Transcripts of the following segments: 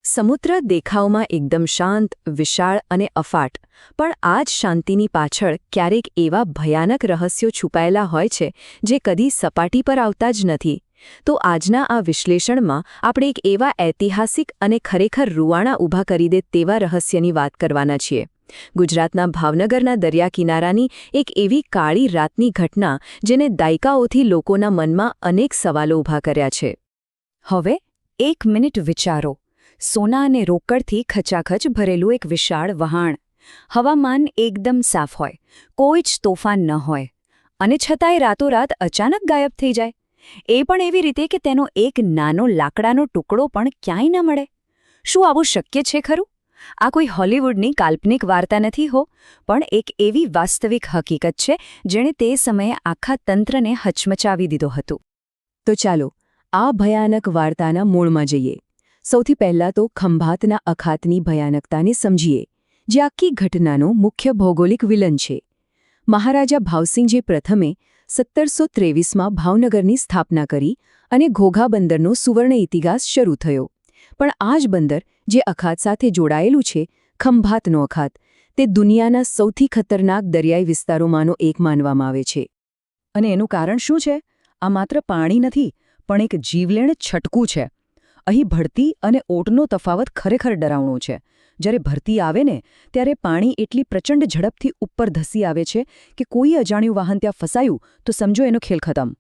સમુદ્ર દેખાવમાં એકદમ શાંત, વિશાળ અને અફાટ, પણ આ જ શાંતિની પાછળ ક્યારેક એવા ભયાનક રહસ્યો છુપાયેલા હોય છે જે કદી સપાટી પર આવતા જ નથી. તો આજના આ વિશ્લેષણમાં આપણે એક એવા ઐતિહાસિક અને ખરેખર રૂવાણા ઊભા કરી દે તેવા રહસ્યની વાત કરવાના છીએ. ગુજરાતના ભાવનગરના દરિયા કિનારાની એક એવી કાળી રાતની ઘટના જેને દાયકાઓથી લોકોના મનમાં અનેક સવાલો ઊભા કર્યા છે. હવે 1 મિનિટ વિચારો. સોના અને રોકડથી ખચાખચ ભરેલું એક વિશાળ વહાણ. હવામાન એકદમ સાફ હોય, કોઈ જ તોફાન ન હોય, અને છતાંય રાતોરાત અચાનક ગાયબ થઈ જાય. એ પણ એવી રીતે કે તેનો એક નાનો લાકડાનો ટુકડો પણ ક્યાંય ન મળે. શું આવું શક્ય છે ખરું? આ કોઈ હોલિવૂડની કાલ્પનિક વાર્તા નથી હો, પણ એક એવી વાસ્તવિક હકીકત છે જેણે તે સમયે આખા તંત્રને હચમચાવી દીધો હતો. તો ચાલો આ ભયાનક વાર્તાના મૂળમાં જઈએ. સૌથી પહેલાં તો ખંભાતના અખાતની ભયાનકતાને સમજીએ, જે આખી ઘટનાનો મુખ્ય ભૌગોલિક વિલન છે. મહારાજા ભાવસિંહજી પ્રથમે 1723માં ભાવનગરની સ્થાપના કરી અને ઘોઘા બંદરનો સુવર્ણ ઇતિહાસ શરૂ થયો. પણ આ જ બંદર જે અખાત સાથે જોડાયેલું છે, ખંભાતનો અખાત, તે દુનિયાના સૌથી ખતરનાક દરિયાઈ વિસ્તારોમાંનો એક માનવામાં આવે છે. અને એનું કારણ શું છે? આ માત્ર પાણી નથી, પણ એક જીવલેણ છટકું છે. અહીં ભરતી અને ઓટનો તફાવત ખરેખર ડરાવણો છે. જ્યારે ભરતી આવે ને, ત્યારે પાણી એટલી પ્રચંડ ઝડપથી ઉપર ધસી આવે છે કે કોઈ અજાણ્યું વાહન ત્યાં ફસાયું તો સમજો એનો ખેલ ખતમ.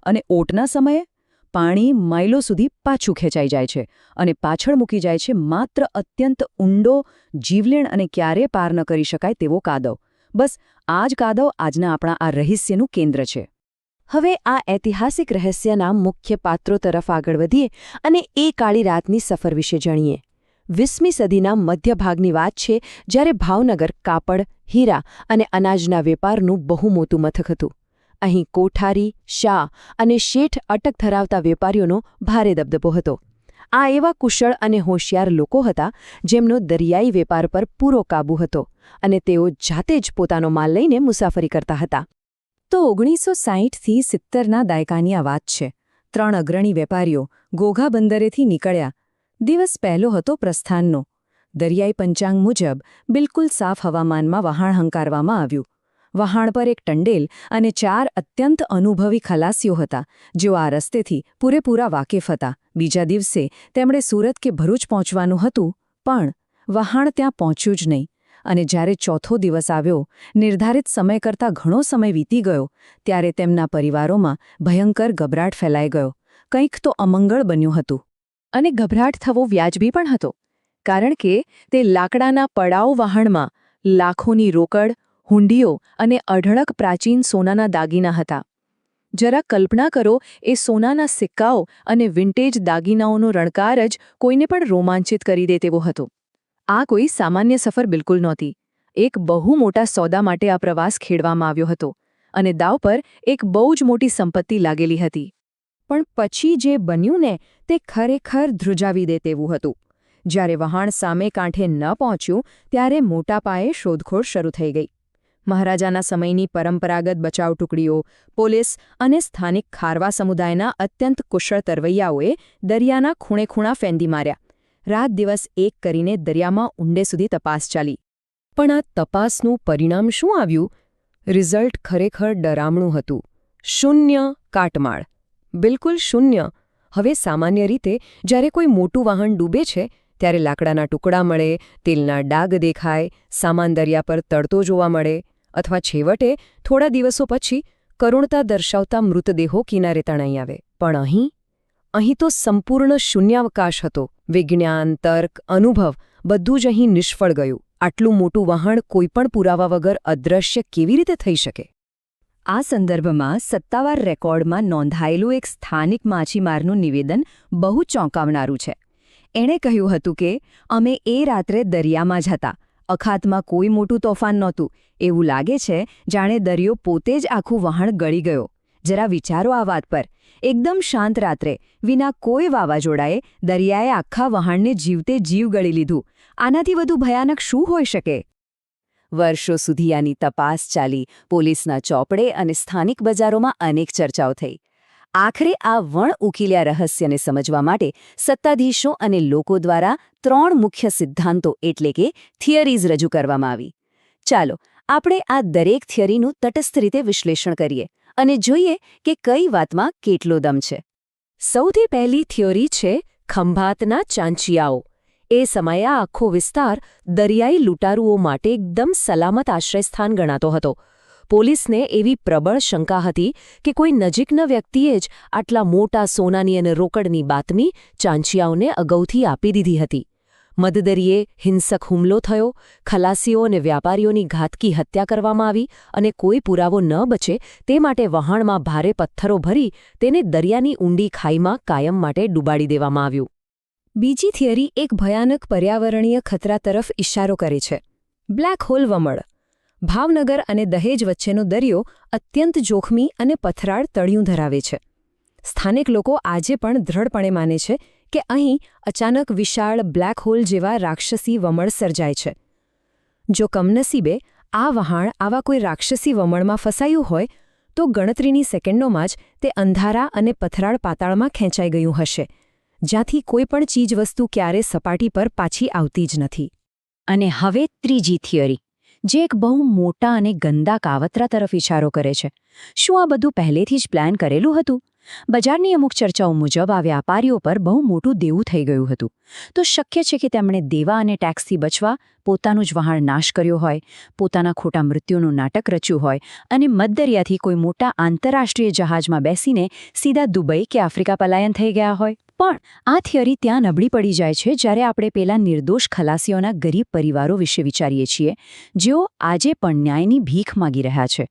અને ઓટના સમયે પાણી માઇલો સુધી પાછું ખેંચાઈ જાય છે અને પાછળ મૂકી જાય છે માત્ર અત્યંત ઊંડો, જીવલેણ અને ક્યારેય પાર ન કરી શકાય તેવો કાદવ. બસ આ જ કાદવ આજના આપણા આ રહસ્યનું કેન્દ્ર છે. હવે આ ઐતિહાસિક રહસ્યના મુખ્ય પાત્રો તરફ આગળ વધીએ અને એ કાળી રાતની સફર વિશે જાણીએ. 20મી સદીના મધ્યભાગની વાત છે, જ્યારે ભાવનગર કાપડ, હીરા અને અનાજના વેપારનું બહુ મોટું મથક હતું. અહીં કોઠારી, શાહ અને શેઠ અટક ધરાવતા વેપારીઓનો ભારે દબદબો હતો. આ એવા કુશળ અને હોશિયાર લોકો હતા જેમનો દરિયાઈ વેપાર પર પૂરો કાબૂ હતો અને તેઓ જાતે જ પોતાનો માલ લઈને મુસાફરી કરતા હતા. તો 1960થી 70ના દાયકાની આ વાત છે. 3 અગ્રણી વેપારીઓ ઘોઘા બંદરેથી નીકળ્યા. દિવસ પહેલો હતો પ્રસ્થાનનો. દરિયાઈ પંચાંગ મુજબ બિલકુલ સાફ હવામાનમાં વહાણ હંકારવામાં આવ્યું. વહાણ પર એક ટંડેલ અને 4 અત્યંત અનુભવી ખલાસીઓ હતા, જેઓ આ રસ્તેથી પૂરેપૂરા વાકેફ હતા. બીજા દિવસે તેમણે સુરત કે ભરૂચ પહોંચવાનું હતું, પણ વહાણ ત્યાં પહોંચ્યું જ નહીં. અને જ્યારે ચોથો દિવસ આવ્યો, નિર્ધારિત સમય કરતાં ઘણો સમય વીતી ગયો, ત્યારે તેમના પરિવારોમાં ભયંકર ગભરાટ ફેલાઈ ગયો. કંઈક તો અમંગળ બન્યું હતું. અને ગભરાટ થવો વ્યાજબી પણ હતો, કારણ કે તે લાકડાના પડાઉ વહાણમાં લાખોની રોકડ, હુંડીઓ અને અઢળક પ્રાચીન સોનાના દાગીના હતા. જરા કલ્પના કરો, એ સોનાના સિક્કાઓ અને વિન્ટેજ દાગીનાઓનો રણકાર જ કોઈને પણ રોમાંચિત કરી દે તેવો હતો. આ કોઈ સામાન્ય સફર બિલકુલ નહોતી. એક બહુ મોટા સોદા માટે આ પ્રવાસ ખેડવામાં આવ્યો હતો અને દાવ પર એક બહુ જ મોટી સંપત્તિ લાગેલી હતી. પણ પછી જે બન્યું ને, તે ખરેખર ધ્રુજાવી દે તેવું હતું. જ્યારે વહાણ સામે કાંઠે ન પહોંચ્યું, ત્યારે મોટા પાયે શોધખોળ શરૂ થઈ ગઈ. મહારાજાના સમયની પરંપરાગત બચાવ ટુકડીઓ, પોલીસ અને સ્થાનિક ખારવા સમુદાયના અત્યંત કુશળ તરવૈયાઓએ દરિયાના ખૂણે-ખૂણા ફેંદી માર્યા. રાત દિવસ એક કરીને દરિયામાં ઊંડે સુધી તપાસ ચાલી. પણ આ તપાસનું પરિણામ શું આવ્યું? રિઝલ્ટ ખરેખર ડરામણું હતું. શૂન્ય કાટમાળ. બિલકુલ શૂન્ય. હવે સામાન્ય રીતે જ્યારે કોઈ મોટું વાહન ડૂબે છે, ત્યારે લાકડાના ટુકડા મળે, તેલના ડાઘ દેખાય, સામાન દરિયા પર તરતો જોવા મળે, અથવા છેવટે થોડા દિવસો પછી કરુણતા દર્શાવતા મૃતદેહો કિનારે તણાઈ આવે. પણ અહીં તો સંપૂર્ણ શૂન્યાવકાશ હતો. વિજ્ઞાન, તર્ક, અનુભવ બધું જ અહીં નિષ્ફળ ગયું. આટલું મોટું વહાણ કોઈપણ પુરાવા વગર અદૃશ્ય કેવી રીતે થઈ શકે? આ સંદર્ભમાં સત્તાવાર રેકોર્ડમાં નોંધાયેલું એક સ્થાનિક માછીમારનું નિવેદન બહુ ચોંકાવનારું છે. એણે કહ્યું હતું કે, અમે એ રાત્રે દરિયામાં જ હતા. અખાતમાં કોઈ મોટું તોફાન નહોતું. એવું લાગે છે જાણે દરિયો પોતે જ આખું વહાણ ગળી ગયો. જરા વિચારો આ વાત પર. એકદમ શાંત રાત્રે, વિના કોઈ વાવાઝોડાએ દરિયાએ આખા વહાણને જીવતે જીવ ગળી લીધું. આનાથી વધુ ભયાનક શું હોઈ શકે? વર્ષો સુધી આની તપાસ ચાલી. પોલીસના ચોપડે અને સ્થાનિક બજારોમાં અનેક ચર્ચાઓ થઈ. આખરે આ વણ ઉકીલ્યા રહસ્યને સમજવા માટે સત્તાધીશો અને લોકો દ્વારા 3 મુખ્ય સિદ્ધાંતો એટલે કે થિયરીઝ રજૂ કરવામાં આવી. ચાલો આપણે આ દરેક થિયરીનું તટસ્થ રીતે વિશ્લેષણ કરીએ અને જોઈએ કે કઈ વાતમાં કેટલો દમ છે. સૌથી પહેલી થિયરી છે ખંભાતના ચાંચિયાઓ. એ સમયે આ આખો વિસ્તાર દરિયાઈ લૂંટારુઓ માટે એકદમ સલામત આશ્રયસ્થાન ગણાતો હતો. પોલીસને એવી પ્રબળ શંકા હતી કે કોઈ નજીકના વ્યક્તિએ જ આટલા મોટા સોનાની અને રોકડની બાતમી ચાંચિયાઓને અગાઉથી આપી દીધી હતી. મધદરિયે હિંસક હુમલો થયો, ખલાસીઓ અને વ્યાપારીઓની ઘાતકી હત્યા કરવામાં આવી અને કોઈ પુરાવો ન બચે તે માટે વહાણમાં ભારે પથ્થરો ભરી તેને દરિયાની ઊંડી ખાઈમાં કાયમ માટે ડૂબાડી દેવામાં આવ્યું. બીજી થિયરી એક ભયાનક પર્યાવરણીય ખતરા તરફ ઇશારો કરે છે. Black hole વમળ. ભાવનગર અને દહેજ વચ્ચેનો દરિયો અત્યંત જોખમી અને પથરાળ તળિયું ધરાવે છે. સ્થાનિક લોકો આજે પણ દ્રઢપણે માને છે કે અહીં અચાનક વિશાળ બ્લેક હોલ જેવા રાક્ષસી વમળ સર્જાય છે. જો કમનસીબે આ વહાણ આવા કોઈ રાક્ષસી વમળમાં ફસાયું હોય તો ગણતરીની સેકન્ડોમાં જ તે અંધારા અને પથરાળ પાતાળમાં ખેંચાઈ ગયું હશે, જ્યાંથી કોઈ પણ ચીજવસ્તુ ક્યારે સપાટી પર પાછી આવતી જ નથી. અને હવે ત્રીજી થિયરી, જે એક બહુ મોટા અને ગંદા કાવતરા તરફ ઇશારો કરે છે. શું આ બધું પહેલેથી જ પ્લાન કરેલું હતું? બજારની અમુક ચર્ચાઓ મુજબ આ વ્યાપારીઓ પર બહુ મોટું દેવું થઈ ગયું હતું. તો શક્ય છે કે તેમણે દેવા અને ટેક્સથી બચવા પોતાનું જ વહાણ નાશ કર્યો હોય, પોતાના ખોટા મૃત્યુનું નાટક રચ્યું હોય અને મધદરિયાથી કોઈ મોટા આંતરરાષ્ટ્રીય જહાજમાં બેસીને સીધા દુબઈ કે આફ્રિકા પલાયન થઈ ગયા હોય. પણ આ થિયરી ત્યાં નબળી પડી જાય છે જ્યારે આપણે પેલા નિર્દોષ ખલાસીઓના ગરીબ પરિવારો વિશે વિચારીએ છીએ, જેઓ આજે પણ ન્યાયની ભીખ માગી રહ્યા છે.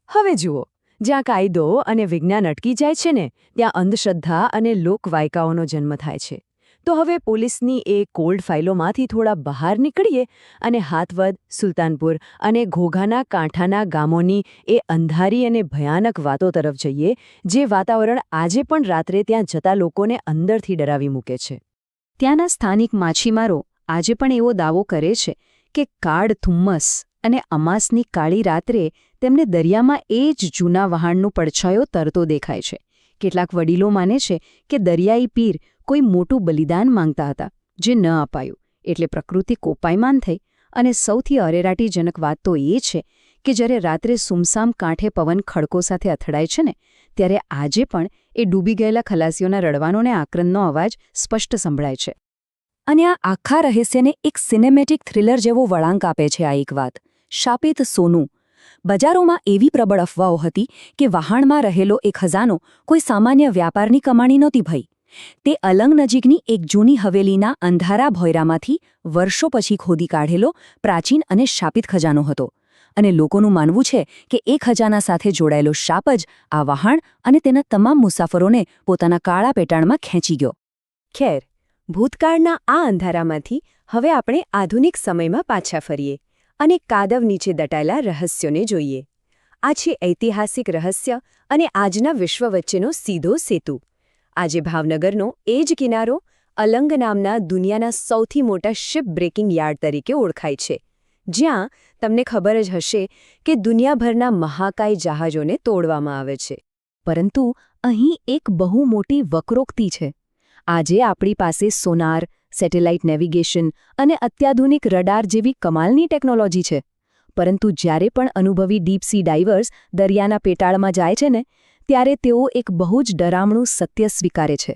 હવે જુઓ, જ્યાં કાયદો અને વિજ્ઞાન અટકી જાય છે ને, ત્યાં અંધશ્રદ્ધા અને લોકવાયકાઓનો જન્મ થાય છે. તો હવે પોલીસની એ કોલ્ડ ફાઇલોમાંથી થોડા બહાર નીકળીએ અને હાથવદ, સુલતાનપુર અને ઘોઘાના કાંઠાના ગામોની એ અંધારી અને ભયાનક વાતો તરફ જઈએ, જે વાતાવરણ આજે પણ રાત્રે ત્યાં જતા લોકોને અંદરથી ડરાવી મૂકે છે. ત્યાંના સ્થાનિક માછીમારો આજે પણ એવો દાવો કરે છે કે કાળ ધુમ્મસ અને અમાસની કાળી રાત્રે તેમને દરિયામાં એ જ જૂના વહાણનો પડછાયો તરતો દેખાય છે. કેટલાક વડીલો માને છે કે દરિયાઈ પીર કોઈ મોટું બલિદાન માંગતા હતા, જે ન અપાયું, એટલે પ્રકૃતિ કોપાયમાન થઈ. અને સૌથી અરેરાટીજનક વાત તો એ છે કે જ્યારે રાત્રે સુમસામ કાંઠે પવન ખડકો સાથે અથડાય છે ને, ત્યારે આજે પણ એ ડૂબી ગયેલા ખલાસીઓના રડવાનો ને આક્રંદનો અવાજ સ્પષ્ટ સંભળાય છે. અને આ આખા રહસ્યને એક સિનેમેટિક થ્રિલર જેવો વળાંક આપે છે આ એક વાત, શાપિત સોનું. બજારોમાં એવી પ્રબળ અફવાઓ હતી કે વહાણમાં રહેલો એક ખજાનો કોઈ સામાન્ય વ્યાપારની કમાણી નહોતી ભઈ. તે અલંગ નજીકની એક જૂની હવેલીના અંધારા ભોયરામાંથી વર્ષો પછી ખોદી કાઢેલો પ્રાચીન અને શાપિત ખજાનો હતો. અને લોકોનું માનવું છે કે એ ખજાના સાથે જોડાયેલો શાપ જ આ વહાણ અને તેના તમામ મુસાફરોને પોતાના કાળા પેટાળમાં ખેંચી ગયો. ખેર, ભૂતકાળના આ અંધારામાંથી હવે આપણે આધુનિક સમયમાં પાછા ફરીએ અને કાદવ નીચે દટાયેલા રહસ્યોને જોઈએ. આ છે ઐતિહાસિક રહસ્ય અને આજના વિશ્વ વચ્ચેનો સીધો સેતુ. આજે ભાવનગરનો એ જ કિનારો અલંગ નામના દુનિયાના સૌથી મોટા શિપ બ્રેકિંગ યાર્ડ તરીકે ઓળખાય છે, જ્યાં તમને ખબર જ હશે કે દુનિયાભરના મહાકાય જહાજોને તોડવામાં આવે છે. પરંતુ અહીં એક બહુ મોટી વક્રોક્તિ છે. આજે આપણી પાસે સોનાર, સેટેલાઇટ નેવિગેશન અને અત્યાધુનિક રડાર જેવી કમાલની ટેકનોલોજી છે. પરંતુ જ્યારે પણ અનુભવી ડીપ સી ડાઇવર્સ દરિયાના પેટાળમાં જાય છે ને, ત્યારે તેઓ એક બહુ જ ડરામણું સત્ય સ્વીકારે છે.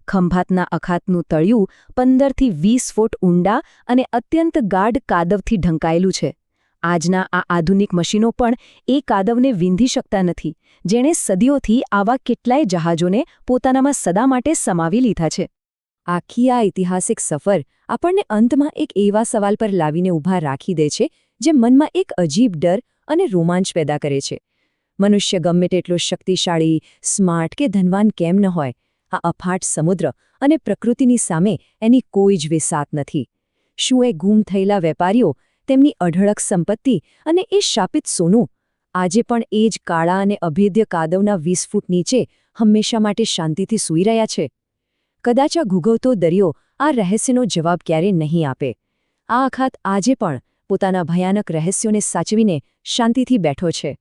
ખંભાતના અખાતનું તળિયું 15થી 20 ફૂટ ઊંડા અને અત્યંત ગાઢ કાદવથી ઢંકાયેલું છે. આજના આ આધુનિક મશીનો પણ એ કાદવને વીંધી શકતા નથી, જેણે સદીઓથી આવા કેટલાય જહાજોને પોતાનામાં સદા માટે સમાવી લીધા છે. આખી આ ઐતિહાસિક સફર આપણને અંતમાં એક એવા સવાલ પર લાવીને ઊભા રાખી દે છે, જે મનમાં એક અજીબ ડર અને રોમાંચ પેદા કરે છે. મનુષ્ય ગમે તેટલો શક્તિશાળી, સ્માર્ટ કે ધનવાન કેમ ન હોય, આ અફાટ સમુદ્ર અને પ્રકૃતિની સામે એની કોઈ જ વિસાત નથી. શું એ ગુમ થયેલા વેપારીઓ, તેમની અઢળક સંપત્તિ અને એ શાપિત સોનું આજે પણ એ જ કાળા અને અભેદ્ય કાદવના 20 ફૂટ નીચે હંમેશા માટે શાંતિથી સૂઈ રહ્યા છે? કદાચ આ ઘૂઘવતો દરિયો આ રહસ્યનો જવાબ ક્યારે નહીં આપે. આ અખાત આજે પણ પોતાના ભયાનક રહસ્યોને સાચવીને શાંતિથી બેઠો છે.